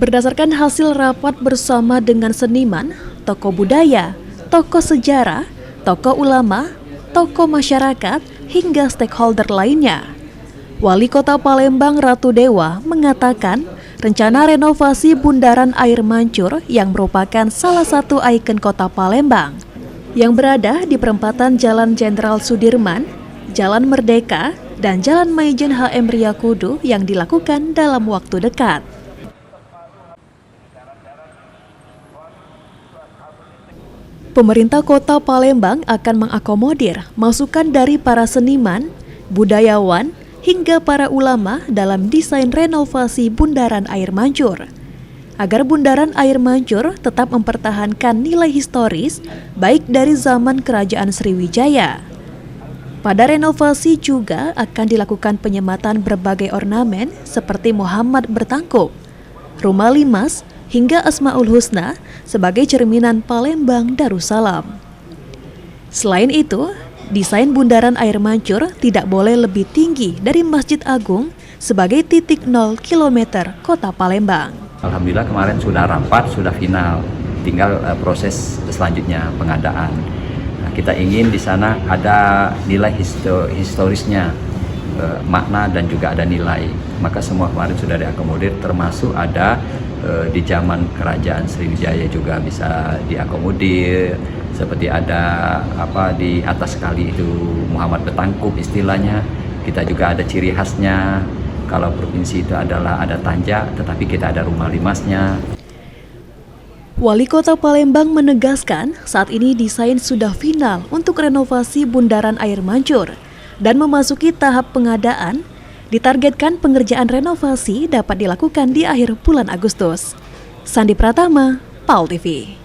Berdasarkan hasil rapat bersama dengan seniman, tokoh budaya, tokoh sejarah, tokoh ulama, tokoh masyarakat, hingga stakeholder lainnya, Wali Kota Palembang Ratu Dewa mengatakan rencana renovasi Bundaran Air Mancur yang merupakan salah satu ikon kota Palembang yang berada di perempatan Jalan Jenderal Sudirman, Jalan Merdeka, dan Jalan Maijen HM Riyakudu yang dilakukan dalam waktu dekat. Pemerintah Kota Palembang akan mengakomodir masukan dari para seniman, budayawan, hingga para ulama dalam desain renovasi Bundaran Air Mancur, agar Bundaran Air Mancur tetap mempertahankan nilai historis baik dari zaman Kerajaan Sriwijaya. Pada renovasi juga akan dilakukan penyematan berbagai ornamen seperti Muhammad bertangkup, Rumah Limas, hingga Asmaul Husna sebagai cerminan Palembang Darussalam. Selain itu, desain Bundaran Air Mancur tidak boleh lebih tinggi dari Masjid Agung sebagai titik 0 km kota Palembang. Alhamdulillah kemarin sudah rapat, sudah final, tinggal proses selanjutnya pengadaan. Nah, kita ingin di sana ada nilai historisnya, makna dan juga ada nilai. Maka semua kemarin sudah diakomodir, termasuk ada di zaman Kerajaan Sriwijaya juga bisa diakomodir, seperti ada di atas kali itu Muhammad bertangkup istilahnya. Kita juga ada ciri khasnya. Kalau provinsi itu adalah ada tanjak, tetapi kita ada Rumah Limasnya. Wali Kota Palembang menegaskan saat ini desain sudah final untuk renovasi Bundaran Air Mancur dan memasuki tahap pengadaan. Ditargetkan pengerjaan renovasi dapat dilakukan di akhir bulan Agustus. Sandi Pratama, PAL TV.